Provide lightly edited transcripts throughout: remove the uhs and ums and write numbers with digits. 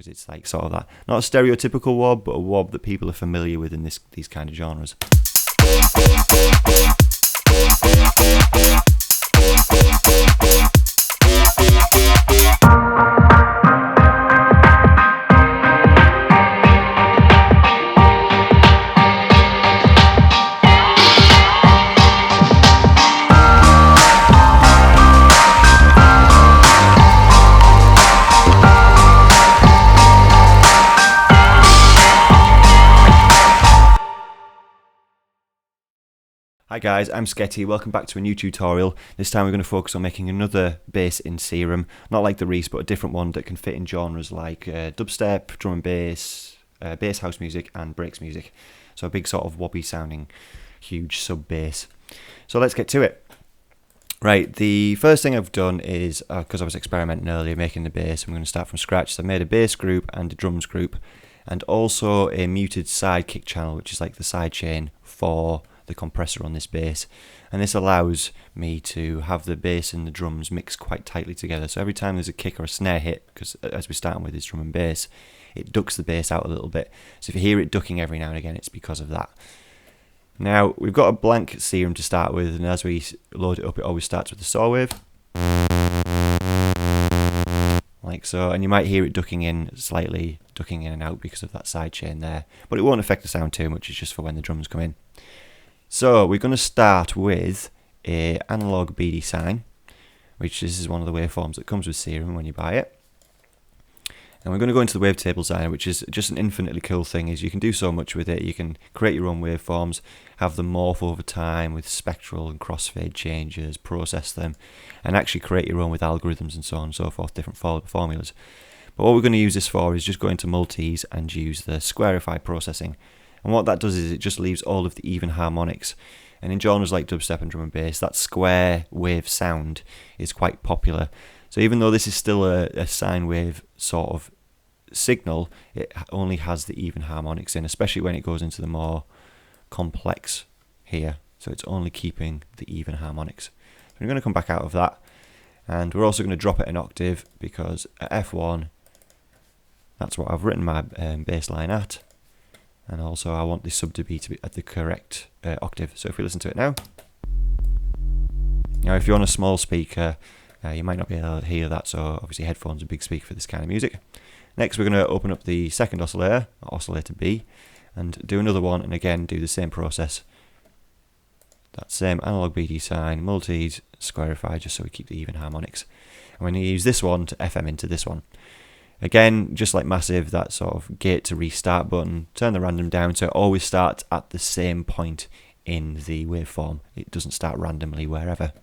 because it's like sort of that, not a stereotypical wob, but a wob that people are familiar with in these kind of genres. Hi guys, I'm SKETI, welcome back to a new tutorial. This time we're going to focus on making another bass in Serum, not like the Reese, but a different one that can fit in genres like dubstep, drum and bass, bass house music and breaks music. So a big sort of wobby sounding huge sub bass. So let's get to it. Right, the first thing I've done is, because I was experimenting earlier making the bass, I'm going to start from scratch. So I made a bass group and a drums group and also a muted side kick channel, which is like the side chain for the compressor on this bass, and this allows me to have the bass and the drums mixed quite tightly together. So every time there's a kick or a snare hit, because as we're starting with is drum and bass, it ducks the bass out a little bit. So if you hear it ducking every now and again, it's because of that. Now we've got a blank Serum to start with, and as we load it up, it always starts with the saw wave, like so, and you might hear it ducking in slightly, ducking in and out because of that side chain there, but it won't affect the sound too much. It's just for when the drums come in. So we're going to start with an analog BD sine, which this is one of the waveforms that comes with Serum when you buy it. And we're going to go into the wavetable designer, which is just an infinitely cool thing. Is you can do so much with it. You can create your own waveforms, have them morph over time with spectral and crossfade changes, process them, and actually create your own with algorithms and so on and so forth, different formulas. But what we're going to use this for is just go into multis and use the squarify processing. And what that does is it just leaves all of the even harmonics. And in genres like dubstep and drum and bass, that square wave sound is quite popular. So even though this is still a sine wave sort of signal, it only has the even harmonics in, especially when it goes into the more complex here. So it's only keeping the even harmonics. So we're going to come back out of that. And we're also going to drop it an octave, because at F1, that's what I've written my bass line at. And also I want this sub to be at the correct octave. So if we listen to it now. Now if you're on a small speaker, you might not be able to hear that, so obviously headphones are a big speaker for this kind of music. Next we're going to open up the second oscillator, oscillator B, and do another one, and again do the same process. That same analog BD sine, multis, squarify, just so we keep the even harmonics. And we're going to use this one to FM into this one. Again, just like Massive, that sort of gate to restart button, turn the random down so it always starts at the same point in the waveform. It doesn't start randomly wherever.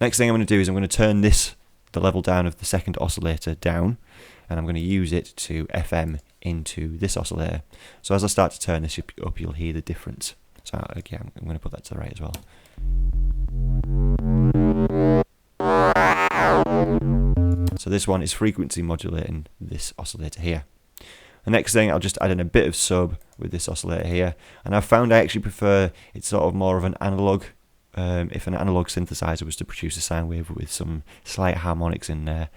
Next thing I'm going to do is I'm going to turn the level down of the second oscillator down, and I'm going to use it to FM into this oscillator. So as I start to turn this up, you'll hear the difference. So again, I'm going to put that to the right as well. So this one is frequency modulating this oscillator here. The next thing, I'll just add in a bit of sub with this oscillator here, and I've found I actually prefer it's sort of more of an analog. If an analog synthesizer was to produce a sine wave with some slight harmonics in there,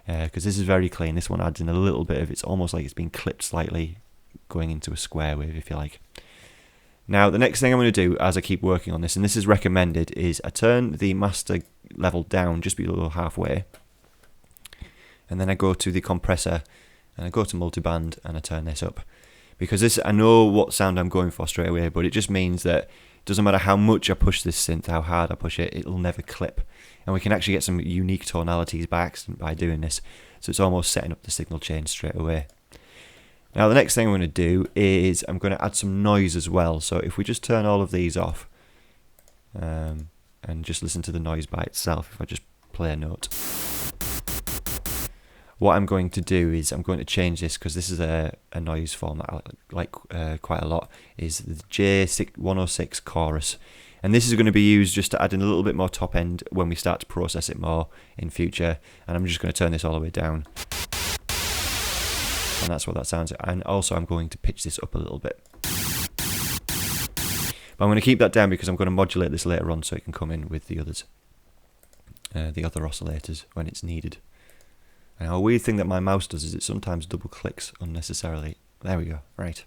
because this is very clean. This one adds in a little bit of, it's almost like it's been clipped slightly, going into a square wave if you like. Now the next thing I'm going to do as I keep working on this, and this is recommended, is I turn the master level down just below halfway, and then I go to the compressor and I go to multiband and I turn this up, because this, I know what sound I'm going for straight away, but it just means that it doesn't matter how much I push this synth, how hard I push it, it'll never clip, and we can actually get some unique tonalities by accident by doing this. So it's almost setting up the signal chain straight away. Now the next thing I'm going to do is I'm going to add some noise as well. So if we just turn all of these off and just listen to the noise by itself, if I just play a note, what I'm going to do is I'm going to change this, because this is a noise form that I like quite a lot, is the J106 chorus. And this is going to be used just to add in a little bit more top end when we start to process it more in future. And I'm just going to turn this all the way down. And that's what that sounds like. And also I'm going to pitch this up a little bit. But I'm going to keep that down because I'm going to modulate this later on so it can come in with the others, the other oscillators when it's needed. And a weird thing that my mouse does is it sometimes double clicks unnecessarily. There we go, right.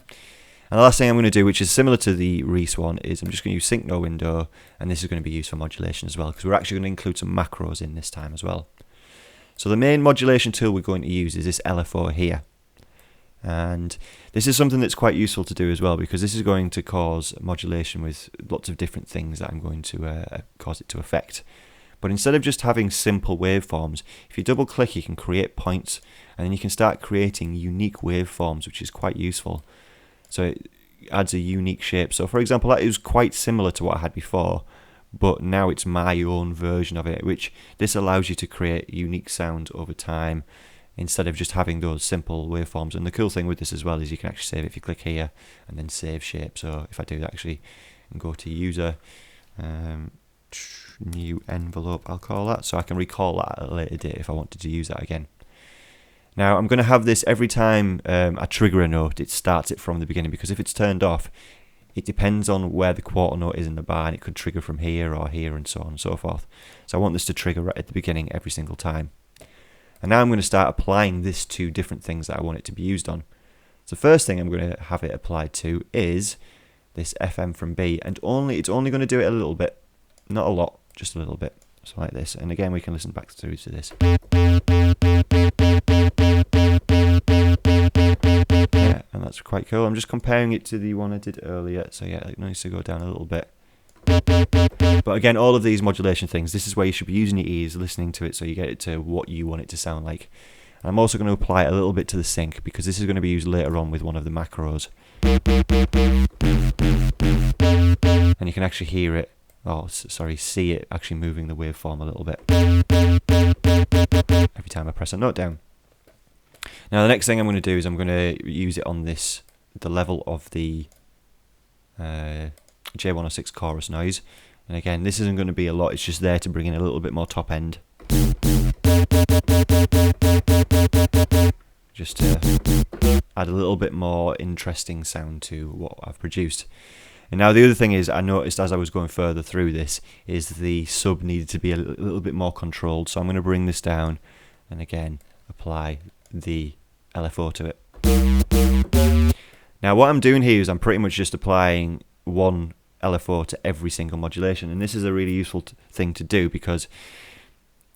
And the last thing I'm going to do, which is similar to the Reese one, is I'm just going to use sync no window, and this is going to be used for modulation as well, because we're actually going to include some macros in this time as well. So the main modulation tool we're going to use is this LFO here. And this is something that's quite useful to do as well, because this is going to cause modulation with lots of different things that I'm going to cause it to affect. But instead of just having simple waveforms, if you double click you can create points, and then you can start creating unique waveforms, which is quite useful. So it adds a unique shape. So for example, that is quite similar to what I had before, but now it's my own version of it, which this allows you to create unique sound over time instead of just having those simple waveforms. And the cool thing with this as well is you can actually save it if you click here and then save shape. So if I do that actually and go to user, new envelope I'll call that, so I can recall that at a later date if I wanted to use that again. Now I'm going to have this every time I trigger a note, it starts it from the beginning, because if it's turned off, it depends on where the quarter note is in the bar, and it could trigger from here or here and so on and so forth. So I want this to trigger right at the beginning every single time. And now I'm going to start applying this to different things that I want it to be used on. So the first thing I'm going to have it applied to is this FM from B, and it's only going to do it a little bit, not a lot, just a little bit, so like this. And again we can listen back through to this. Yeah, and that's quite cool. I'm just comparing it to the one I did earlier, so yeah, it needs to go down a little bit. But again, all of these modulation things, this is where you should be using your ears, listening to it so you get it to what you want it to sound like. And I'm also going to apply a little bit to the sync, because this is going to be used later on with one of the macros. And you can actually hear it, see it actually moving the waveform a little bit every time I press a note down. Now the next thing I'm going to do is I'm going to use it on the level of the J106 chorus noise. And again, this isn't going to be a lot, it's just there to bring in a little bit more top end. Just to add a little bit more interesting sound to what I've produced. And now the other thing is, I noticed as I was going further through this, is the sub needed to be a little bit more controlled. So I'm going to bring this down and again apply the LFO to it. Now what I'm doing here is I'm pretty much just applying one LFO to every single modulation, and this is a really useful thing to do, because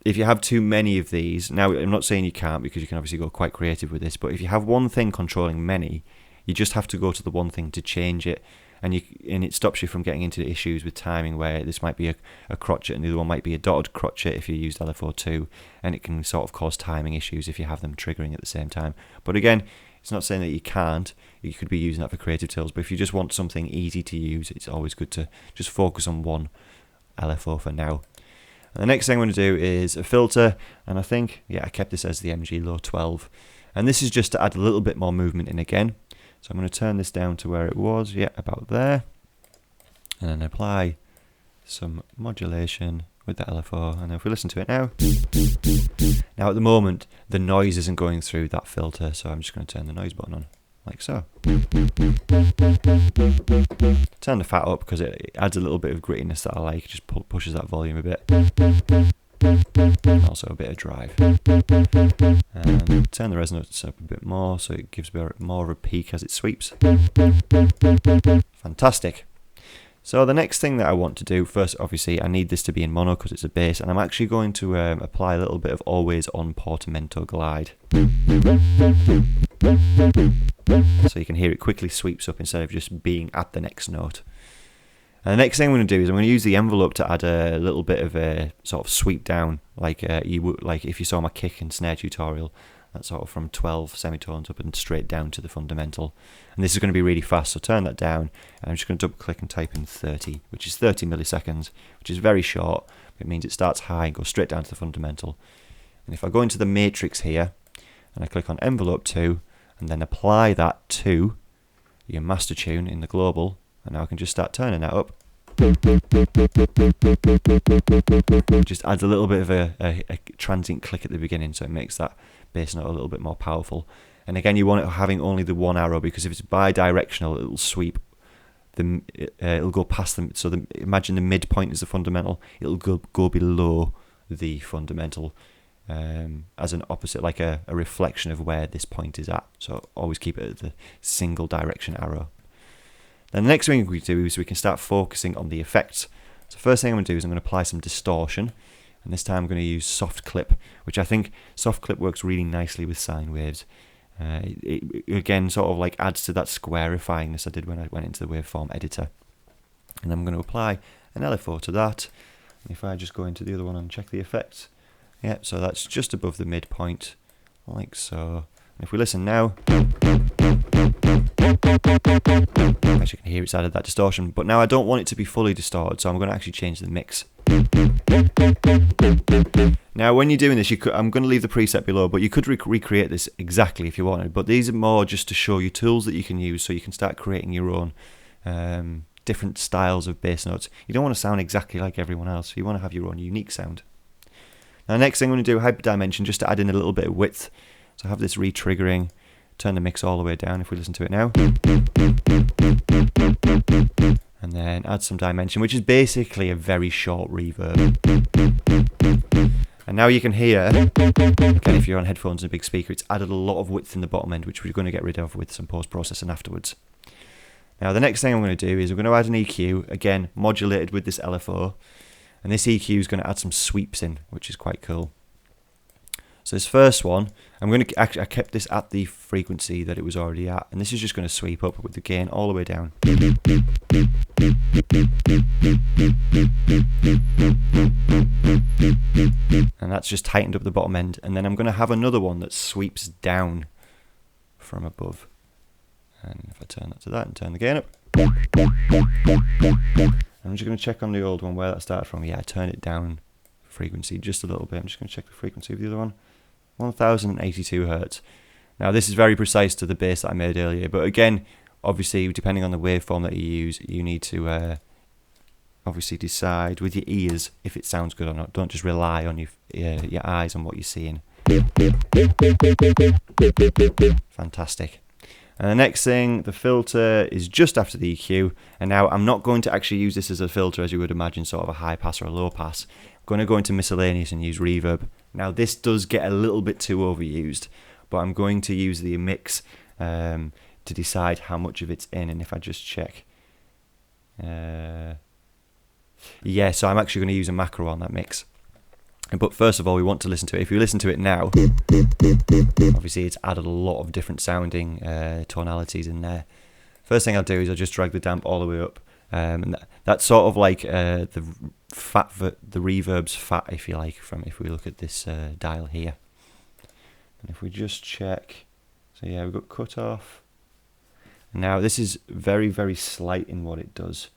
if you have too many of these, now I'm not saying you can't, because you can obviously go quite creative with this, but if you have one thing controlling many, you just have to go to the one thing to change it, and it stops you from getting into issues with timing, where this might be a crotchet and the other one might be a dotted crotchet if you used LFO2, and it can sort of cause timing issues if you have them triggering at the same time. But again, it's not saying that you can't. You could be using that for creative tools, but if you just want something easy to use, it's always good to just focus on one LFO for now. And the next thing I'm going to do is a filter, and I think, yeah, I kept this as the MG Low 12. And this is just to add a little bit more movement in again. So I'm going to turn this down to where it was, yeah, about there. And then apply some modulation with the LFO. And if we listen to it now, now at the moment, the noise isn't going through that filter, so I'm just going to turn the noise button on, like so. Turn the fat up because it adds a little bit of grittiness that I like, it just pushes that volume a bit. And also a bit of drive. And turn the resonance up a bit more so it gives more of a peak as it sweeps. Fantastic. So the next thing that I want to do, first obviously I need this to be in mono because it's a bass, and I'm actually going to apply a little bit of always on portamento glide. So you can hear it quickly sweeps up instead of just being at the next note. And the next thing I'm going to do is I'm going to use the envelope to add a little bit of a sort of sweep down, like you would, like if you saw my kick and snare tutorial, that's sort of from 12 semitones up and straight down to the fundamental. And this is going to be really fast, so turn that down, and I'm just going to double click and type in 30, which is 30 milliseconds, which is very short. It means it starts high and goes straight down to the fundamental. And if I go into the matrix here, and I click on envelope 2, and then apply that to your master tune in the global, and now I can just start turning that up. It just adds a little bit of a transient click at the beginning, so it makes that bass note a little bit more powerful. And again, you want it having only the one arrow, because if it's bi-directional, it'll sweep. It'll go past them. So imagine the midpoint is the fundamental. It'll go below the fundamental as an opposite, like a reflection of where this point is at. So always keep it at the single direction arrow. Then the next thing we do is we can start focusing on the effects. So first thing I'm going to do is I'm going to apply some distortion, and this time I'm going to use soft clip, which I think soft clip works really nicely with sine waves. It again sort of like adds to that squarifyingness I did when I went into the waveform editor. And I'm going to apply an LFO to that. And if I just go into the other one and check the effects, yeah, so that's just above the midpoint, like so. And if we listen now, as you can hear, it's added that distortion. But now I don't want it to be fully distorted, so I'm going to actually change the mix. Now, when you're doing this, I'm going to leave the preset below, but you could recreate this exactly if you wanted. But these are more just to show you tools that you can use, so you can start creating your own different styles of bass notes. You don't want to sound exactly like everyone else. You want to have your own unique sound. Now, next thing I'm going to do hyperdimension, just to add in a little bit of width. So I have this re-triggering. Turn the mix all the way down if we listen to it now. And then add some dimension, which is basically a very short reverb. And now you can hear, again, if you're on headphones and a big speaker, it's added a lot of width in the bottom end, which we're going to get rid of with some post-processing afterwards. Now the next thing I'm going to do is I'm going to add an EQ, again, modulated with this LFO. And this EQ is going to add some sweeps in, which is quite cool. So this first one, I kept this at the frequency that it was already at, and this is just going to sweep up with the gain all the way down. And that's just tightened up the bottom end, and then I'm going to have another one that sweeps down from above. And if I turn that to that and turn the gain up, I'm just going to check on the old one where that started from. Yeah, I turned it down frequency just a little bit. I'm just going to check the frequency of the other one. 1082 Hertz. Now this is very precise to the bass that I made earlier, but again, obviously depending on the waveform that you use, you need to obviously decide with your ears if it sounds good or not. Don't just rely on your eyes on what you're seeing. Fantastic. And the next thing, the filter is just after the EQ, and now I'm not going to actually use this as a filter as you would imagine, sort of a high pass or a low pass. I'm going to go into miscellaneous and use reverb. Now this does get a little bit too overused, but I'm going to use the mix to decide how much of it's in. And if I just check, yeah, so I'm actually going to use a macro on that mix. But first of all, we want to listen to it. If you listen to it now, obviously it's added a lot of different sounding tonalities in there. First thing I'll do is I'll just drag the damp all the way up. And that's sort of like the reverb's fat, if you like, if we look at this dial here. And if we just check, so yeah, we've got cut off. Now this is very, very slight in what it does.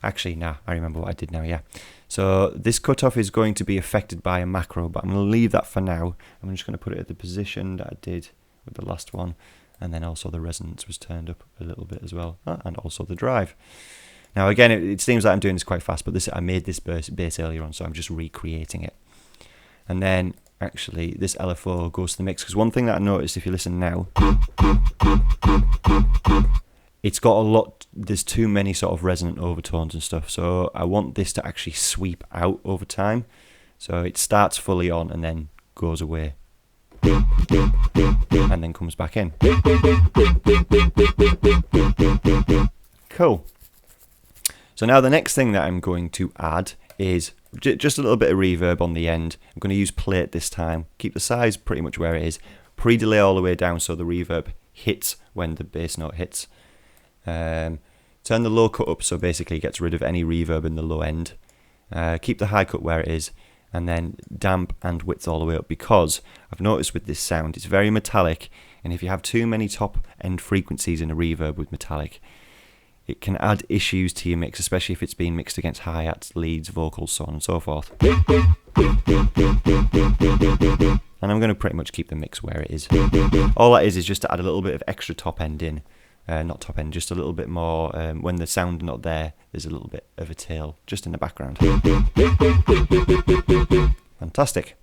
Actually, nah, I remember what I did now, yeah. So this cutoff is going to be affected by a macro, but I'm going to leave that for now. I'm just going to put it at the position that I did with the last one. And then also the resonance was turned up a little bit as well, and also the drive. Now again, it seems like I'm doing this quite fast, but I made this bass earlier on, so I'm just recreating it. And then actually this LFO goes to the mix, because one thing that I noticed if you listen now, it's got a lot, there's too many sort of resonant overtones and stuff, so I want this to actually sweep out over time. So it starts fully on and then goes away. And then comes back in. Cool. So now the next thing that I'm going to add is just a little bit of reverb on the end. I'm going to use plate this time. Keep the size pretty much where it is. Pre-delay all the way down so the reverb hits when the bass note hits. Turn the low cut up so basically it gets rid of any reverb in the low end. Keep the high cut where it is. And then damp and width all the way up, because I've noticed with this sound it's very metallic, and if you have too many top end frequencies in a reverb with metallic, it can add issues to your mix, especially if it's being mixed against hi-hats, leads, vocals, so on and so forth. And I'm going to pretty much keep the mix where it is. All that is just to add a little bit of extra top end in. Not top end, just a little bit more, when the sound's not there, there's a little bit of a tail just in the background. Fantastic.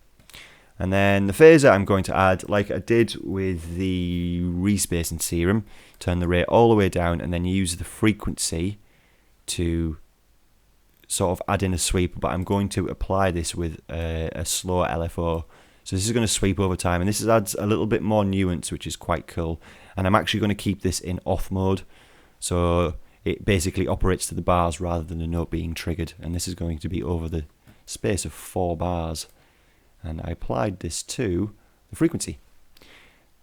And then the phaser I'm going to add, like I did with the respace in Serum, turn the rate all the way down and then use the frequency to sort of add in a sweep, but I'm going to apply this with a slower LFO. So this is going to sweep over time, and this adds a little bit more nuance, which is quite cool. And I'm actually going to keep this in off mode, so it basically operates to the bars rather than the note being triggered. And this is going to be over the space of 4 bars. And I applied this to the frequency.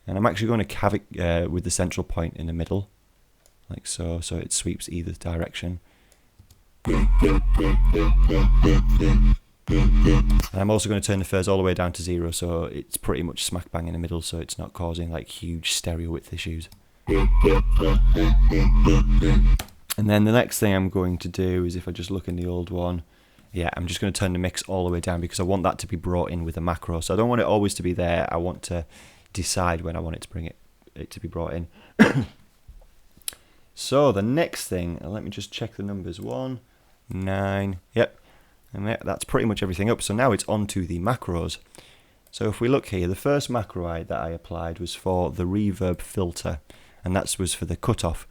And I'm actually going to have it with the central point in the middle, like so, so it sweeps either direction. And I'm also going to turn the fuzz all the way down to 0, so it's pretty much smack bang in the middle, so it's not causing like huge stereo width issues. And then the next thing I'm going to do is, if I just look in the old one, yeah, I'm just going to turn the mix all the way down because I want that to be brought in with a macro. So I don't want it always to be there. I want to decide when I want it to bring it to be brought in. So the next thing, let me just check the numbers. 1, 9, yep. And that's pretty much everything up. So now it's on to the macros. So if we look here, the first macro that I applied was for the reverb filter, and that was for the cutoff.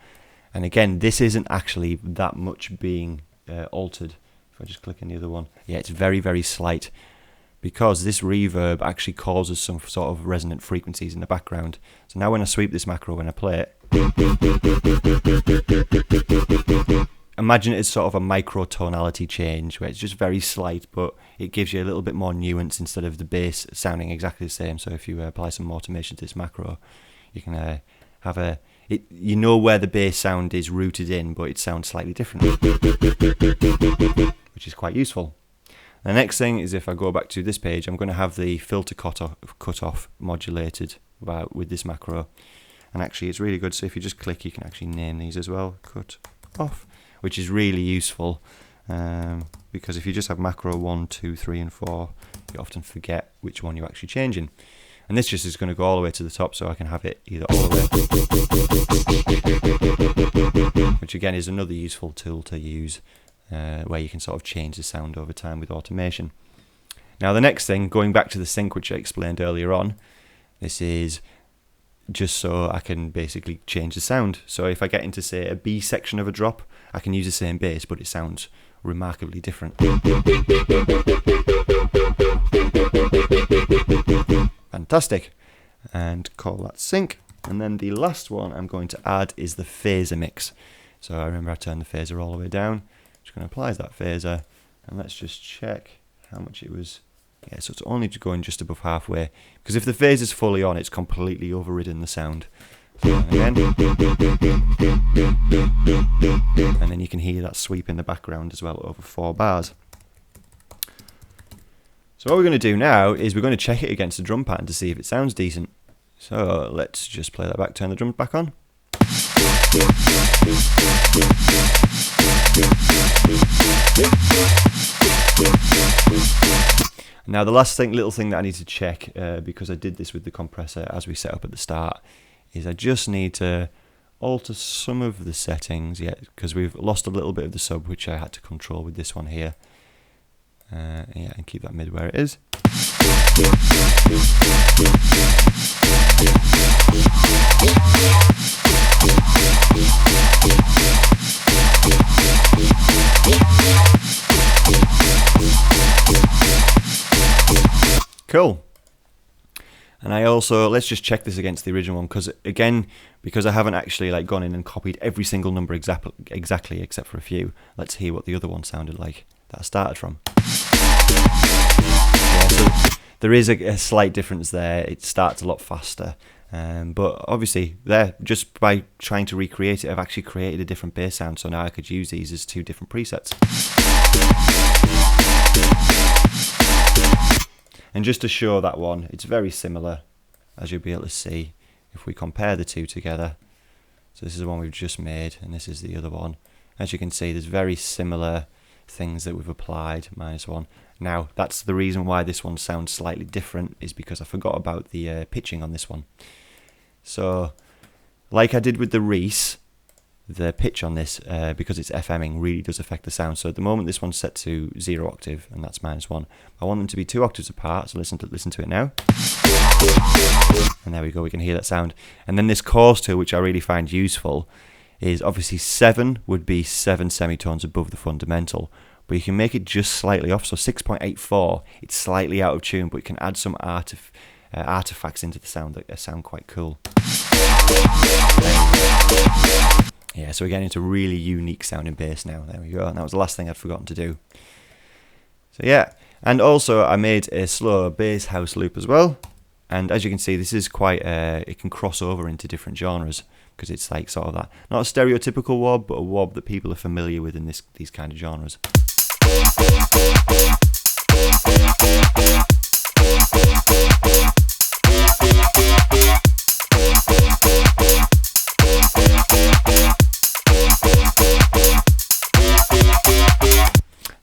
And again, this isn't actually that much being altered. If I just click on the other one, yeah, it's very, very slight, because this reverb actually causes some sort of resonant frequencies in the background. So now when I sweep this macro, when I play it, imagine it as sort of a micro tonality change where it's just very slight, but it gives you a little bit more nuance instead of the bass sounding exactly the same. So if you apply some automation to this macro, you can have you know where the bass sound is rooted in, but it sounds slightly different, which is quite useful. The next thing is, if I go back to this page, I'm going to have the filter cutoff modulated with this macro. And actually it's really good, so if you just click, you can actually name these as well, cut off, which is really useful, because if you just have macro 1, 2, 3 and 4, you often forget which one you're actually changing. And this just is going to go all the way to the top, so I can have it either all the way, which again is another useful tool to use, where you can sort of change the sound over time with automation. Now the next thing, going back to the sync, which I explained earlier on, this is just so I can basically change the sound. So if I get into, say, a B section of a drop, I can use the same bass, but it sounds remarkably different. Fantastic. And call that sync. And then the last one I'm going to add is the phaser mix. So I remember I turned the phaser all the way down. Just going to apply that phaser, and let's just check how much it was. Yeah, so it's only going just above halfway, because if the phaser is fully on, it's completely overridden the sound. So again, and then you can hear that sweep in the background as well over 4 bars. So what we're going to do now is we're going to check it against the drum pattern to see if it sounds decent. So let's just play that back, turn the drums back on. Now the last little thing that I need to check, because I did this with the compressor as we set up at the start, is I just need to alter some of the settings, because we've lost a little bit of the sub, which I had to control with this one here. Yeah, and keep that mid where it is. Cool. And I also, let's just check this against the original one, because I haven't actually gone in and copied every single number exactly except for a few. Let's hear what the other one sounded like that I started from. Yeah, so there is a slight difference there. It starts a lot faster, but obviously there, just by trying to recreate it, I've actually created a different bass sound, so now I could use these as 2 different presets. And just to show that one, it's very similar, as you'll be able to see if we compare the 2 together. So this is the one we've just made, and this is the other one. As you can see, there's very similar things that we've applied, -1. Now, that's the reason why this one sounds slightly different, is because I forgot about the pitching on this one. So, like I did with the Reese, the pitch on this, because it's FMing, really does affect the sound. So at the moment this one's set to 0 octave, and that's -1. I want them to be 2 octaves apart, so listen to it now. And there we go, we can hear that sound. And then this chorus tool, which I really find useful, is obviously 7 would be 7 semitones above the fundamental, but you can make it just slightly off. So 6.84, it's slightly out of tune, but you can add some artifacts into the sound that sound quite cool. Yeah, so we're getting into really unique sounding bass now. There we go. And that was the last thing I'd forgotten to do. So yeah, and also I made a slow bass house loop as well. And as you can see, this is quite, it can cross over into different genres, because it's like sort of that, not a stereotypical WOB, but a WOB that people are familiar with in these kind of genres.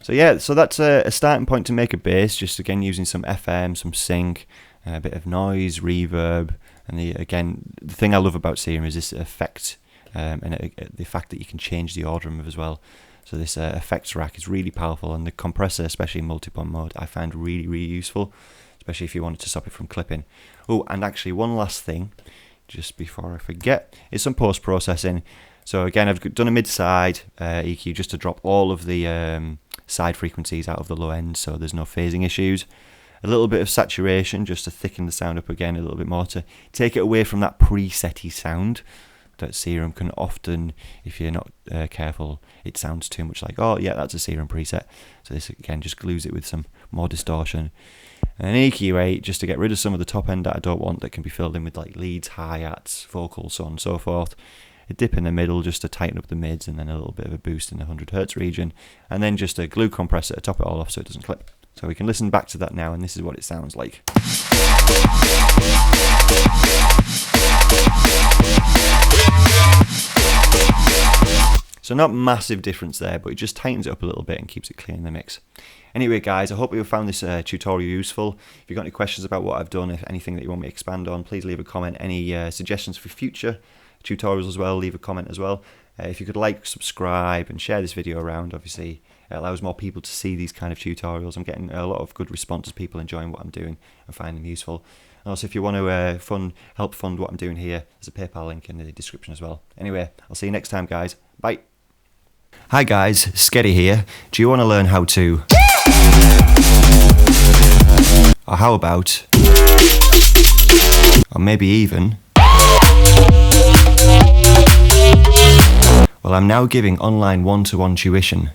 So yeah, so that's a starting point to make a bass, just again using some FM, some sync, a bit of noise, reverb, and again, the thing I love about Serum is this effect, and the fact that you can change the order of as well. So this effects rack is really powerful, and the compressor, especially in multi-bump mode, I find really, really useful, especially if you wanted to stop it from clipping. Oh, and actually one last thing, just before I forget, is some post-processing. So again, I've done a mid-side EQ just to drop all of the side frequencies out of the low end, so there's no phasing issues. A little bit of saturation just to thicken the sound up again a little bit more, to take it away from that preset-y sound that Serum can often, if you're not careful, it sounds too much like, oh yeah, that's a Serum preset. So this again just glues it with some more distortion. And an EQ8 just to get rid of some of the top end that I don't want, that can be filled in with like leads, hi-hats, vocals, so on and so forth. A dip in the middle just to tighten up the mids, and then a little bit of a boost in the 100 Hz region, and then just a glue compressor to top it all off so it doesn't clip. So we can listen back to that now, and this is what it sounds like. So not massive difference there, but it just tightens it up a little bit and keeps it clean in the mix. Anyway guys, I hope you found this tutorial useful. If you've got any questions about what I've done, if anything that you want me to expand on, please leave a comment. Any suggestions for future tutorials as well, leave a comment as well. If you could like, subscribe and share this video around, obviously it allows more people to see these kind of tutorials. I'm getting a lot of good responses, people enjoying what I'm doing and finding them useful. And also if you want to help fund what I'm doing here, there's a PayPal link in the description as well. Anyway, I'll see you next time guys, bye. Hi guys, SKETI here. Do you want to learn how to, or how about, or maybe even, well, I'm now giving online one-to-one tuition.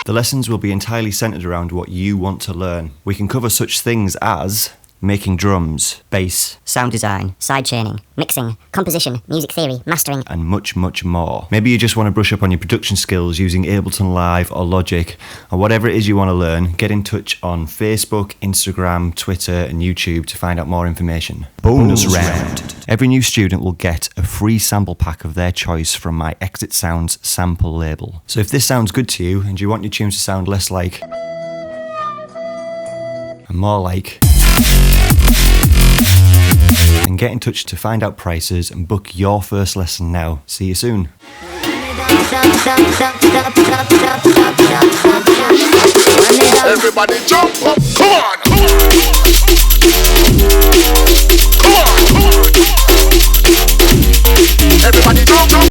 The lessons will be entirely centered around what you want to learn. We can cover such things as making drums, bass, sound design, sidechaining, mixing, composition, music theory, mastering, and much, much more. Maybe you just want to brush up on your production skills using Ableton Live or Logic, or whatever it is you want to learn. Get in touch on Facebook, Instagram, Twitter, and YouTube to find out more information. Bonus round. Every new student will get a free sample pack of their choice from my Exit Sounds sample label. So if this sounds good to you, and you want your tunes to sound less like, and more like, and get in touch to find out prices and book your first lesson now. See you soon. Everybody jump up, come on!